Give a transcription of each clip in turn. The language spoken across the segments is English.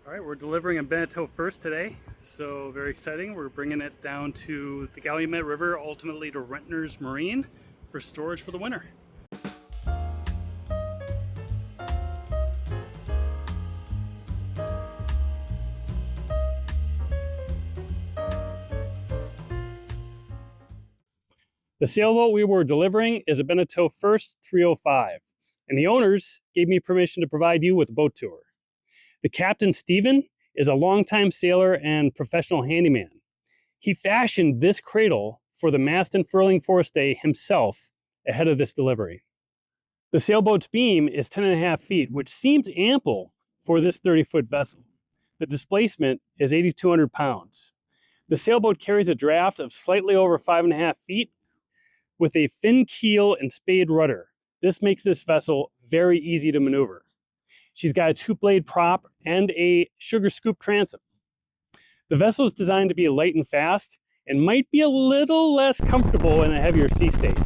All right, we're delivering a Beneteau First today, so very exciting. We're bringing it down to the Calumet River, ultimately to Retner's Marine for storage for the winter. The sailboat we were delivering is a Beneteau First 305, and the owners gave me permission to provide you with a boat tour. The captain, Stephen, is a longtime sailor and professional handyman. He fashioned this cradle for the mast and furling forestay himself ahead of this delivery. The sailboat's beam is 10.5 feet, which seems ample for this 30-foot vessel. The displacement is 8,200 pounds. The sailboat carries a draft of slightly over 5.5 feet with a fin keel and spade rudder. This makes this vessel very easy to maneuver. She's got a 2-blade prop and a sugar scoop transom. The vessel is designed to be light and fast and might be a little less comfortable in a heavier sea state.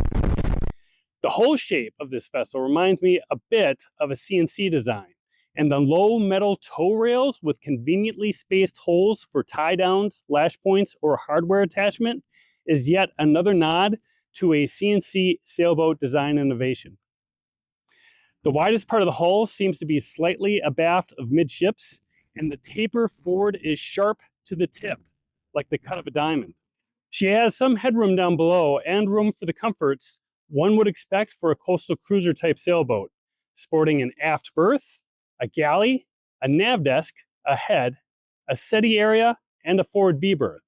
The hull shape of this vessel reminds me a bit of a CNC design, and the low metal tow rails with conveniently spaced holes for tie downs, lash points, or hardware attachment is yet another nod to a CNC sailboat design innovation. The widest part of the hull seems to be slightly abaft of midships, and the taper forward is sharp to the tip, like the cut of a diamond. She has some headroom down below and room for the comforts one would expect for a coastal cruiser type sailboat, sporting an aft berth, a galley, a nav desk, a head, a settee area, and a forward V-berth.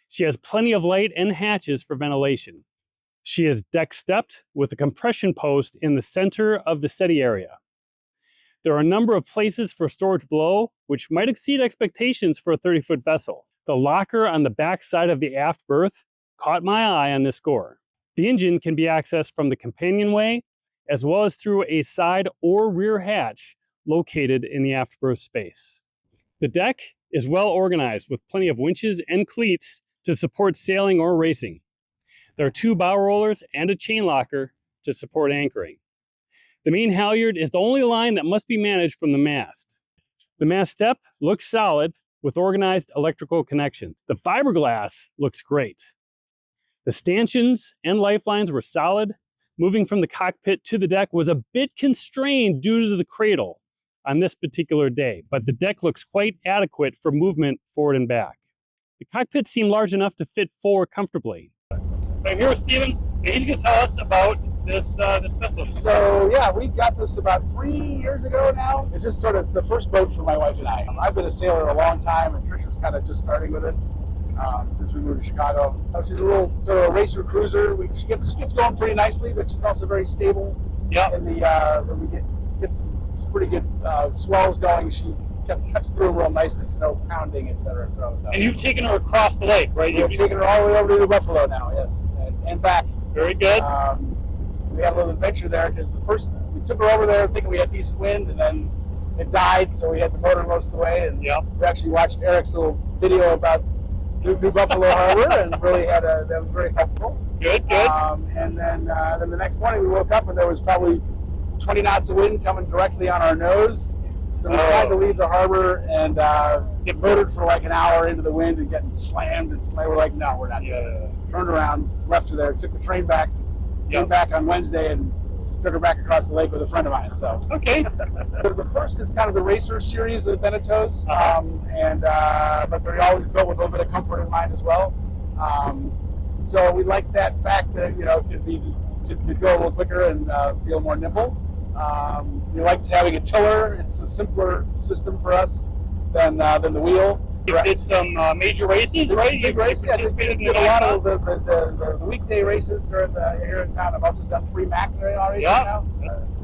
She has plenty of light and hatches for ventilation. She is deck stepped with a compression post in the center of the settee area. There are a number of places for storage below, which might exceed expectations for a 30-foot vessel. The locker on the back side of the aft berth caught my eye on this score. The engine can be accessed from the companionway, as well as through a side or rear hatch located in the aft berth space. The deck is well organized with plenty of winches and cleats to support sailing or racing. There are 2 bow rollers and a chain locker to support anchoring. The main halyard is the only line that must be managed from the mast. The mast step looks solid with organized electrical connections. The fiberglass looks great. The stanchions and lifelines were solid. Moving from the cockpit to the deck was a bit constrained due to the cradle on this particular day, but the deck looks quite adequate for movement forward and back. The cockpit seemed large enough to fit 4 comfortably. I'm here with Stephen, and he's going to tell us about this vessel. So yeah, we got this about 3 years ago now. It's just it's the first boat for my wife and I. I've been a sailor a long time, and Trisha's kind of just starting with it since we moved to Chicago. She's a little sort of a racer cruiser. She gets going pretty nicely, but she's also very stable. Yeah. In the when we get some pretty good swells going, she cuts through real nicely, no pounding, etc. So. And you've taken her across the lake, right? We've taken her all the way over to New Buffalo now, yes, and back. Very good. We had a little adventure there because we took her over there thinking we had decent wind, and then it died, so we had to motor most of the way. And we actually watched Eric's little video about New Buffalo Harbor, and really that was very helpful. Good. And then the next morning we woke up and there was probably 20 knots of wind coming directly on our nose. So we tried to leave the harbor and motored for like an hour into the wind and getting slammed. We're like, no, we're not doing this. Turned around, left her there, took the train back, came back on Wednesday and took her back across the lake with a friend of mine. So okay. The first is kind of the racer series of Beneteaus, but they're always built with a little bit of comfort in mind as well. So we like that fact that it could go a little quicker and feel more nimble. We liked having a tiller. It's a simpler system for us than the wheel. You did some major races, right? Big races. Participated in a lot of the weekday races here in town. I've also done free Mac races now.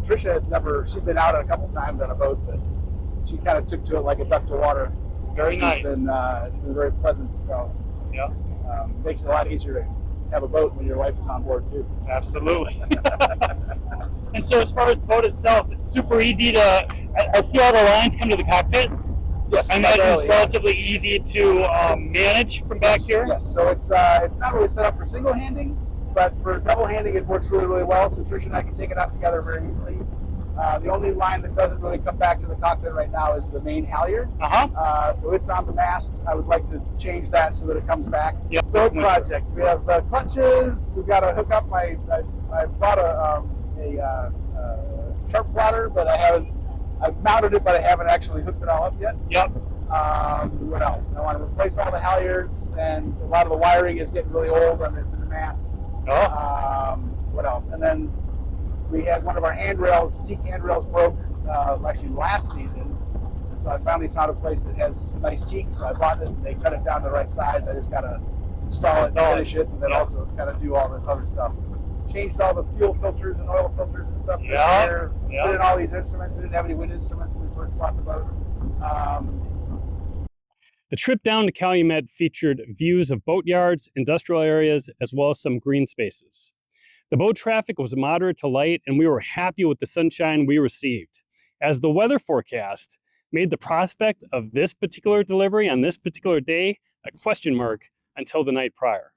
Trisha she'd been out a couple times on a boat, but she kind of took to it like a duck to water. Very nice. It's been very pleasant. So makes it a lot easier to have a boat when your wife is on board too. Absolutely. And so as far as the boat itself, it's super easy I see all the lines come to the cockpit. Yes, I imagine it's relatively easy to manage from back here. Yes, so it's not really set up for single handing, but for double handing it works really, really well. So Tricia and I can take it out together very easily. The only line that doesn't really come back to the cockpit right now is the main halyard. So it's on the mast. I would like to change that so that it comes back. Yep. Boat projects. We have clutches. We've got to hook up I bought a sharp plotter, but I've mounted it, but I haven't actually hooked it all up yet. Yep. What else? I want to replace all the halyards, and a lot of the wiring is getting really old on the mast. What else? And then we had one of our handrails, teak handrails broke actually last season. And so I finally found a place that has nice teak, so I bought it, and they cut it down to the right size. I just got to install it, finish it, and then also kind of do all this other stuff. Changed all the fuel filters and oil filters and stuff. Put in all these instruments. We didn't have any wind instruments when we first bought the boat. The trip down to Calumet featured views of boat yards, industrial areas, as well as some green spaces. The boat traffic was moderate to light, and we were happy with the sunshine we received, as the weather forecast made the prospect of this particular delivery on this particular day a question mark until the night prior.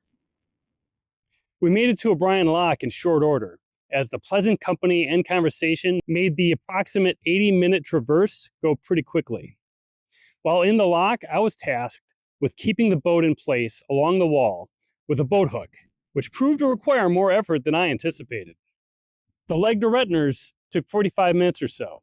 We made it to O'Brien Lock in short order, as the pleasant company and conversation made the approximate 80-minute traverse go pretty quickly. While in the lock, I was tasked with keeping the boat in place along the wall with a boat hook, which proved to require more effort than I anticipated. The leg to Retner's took 45 minutes or so.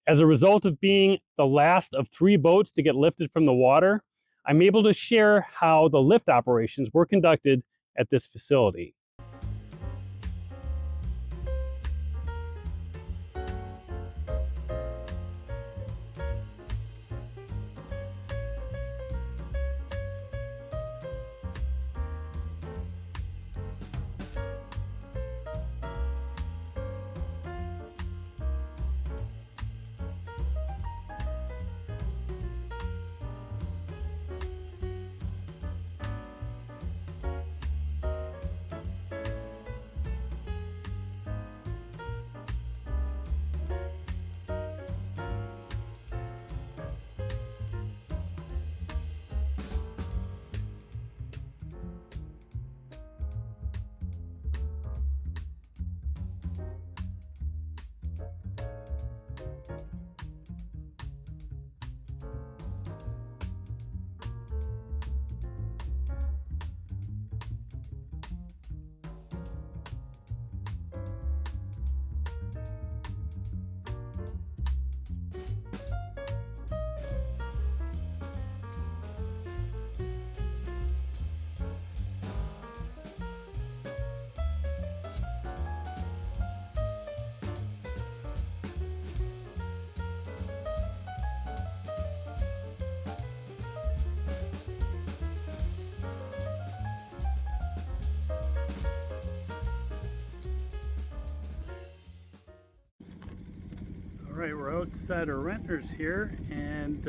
As a result of being the last of 3 boats to get lifted from the water, I'm able to share how the lift operations were conducted at this facility. All right, we're outside of Retner's here, and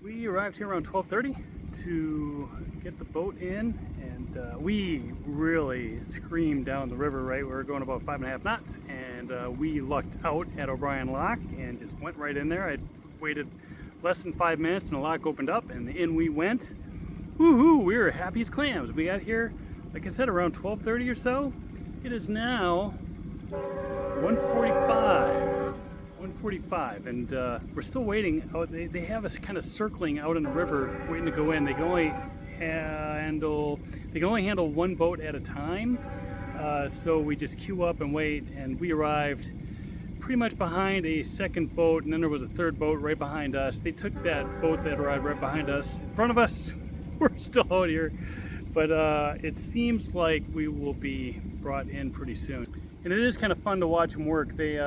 we arrived here around 12:30 to get the boat in, and we really screamed down the river, right? We were going about 5.5 knots, and we lucked out at O'Brien Lock and just went right in there. I waited less than 5 minutes and the lock opened up, and in we went. Woohoo, we were happy as clams. We got here, like I said, around 12:30 or so. It is now 1:45, and we're still waiting. They have us kind of circling out in the river, waiting to go in. They can only handle one boat at a time, so we just queue up and wait. And we arrived pretty much behind a second boat, and then there was a third boat right behind us. They took that boat that arrived right behind us. In front of us, we're still out here, but it seems like we will be brought in pretty soon. And it is kind of fun to watch them work. They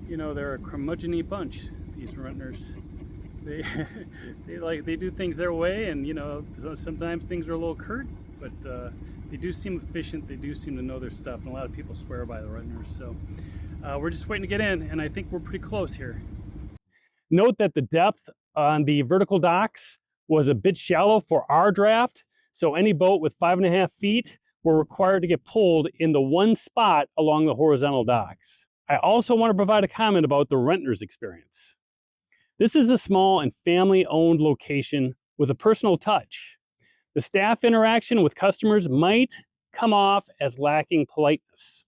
you know, they're a curmudgeon-y bunch, these Retners. They do things their way, and you know, sometimes things are a little curt, but they do seem efficient. They do seem to know their stuff, and a lot of people swear by the Retners. So we're just waiting to get in, and I think we're pretty close here. Note that the depth on the vertical docks was a bit shallow for our draft, so any boat with 5.5 feet were required to get pulled in the one spot along the horizontal docks. I also want to provide a comment about the Retner's experience. This is a small and family-owned location with a personal touch. The staff interaction with customers might come off as lacking politeness.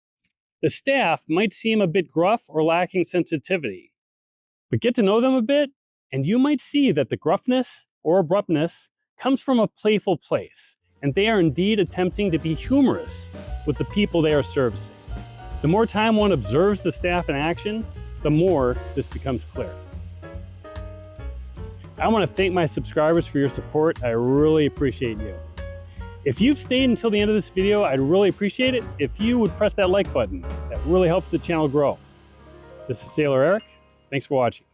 The staff might seem a bit gruff or lacking sensitivity, but get to know them a bit, and you might see that the gruffness or abruptness comes from a playful place, and they are indeed attempting to be humorous with the people they are servicing. The more time one observes the staff in action, the more this becomes clear. I want to thank my subscribers for your support. I really appreciate you. If you've stayed until the end of this video, I'd really appreciate it if you would press that like button. That really helps the channel grow. This is Sailor Eric. Thanks for watching.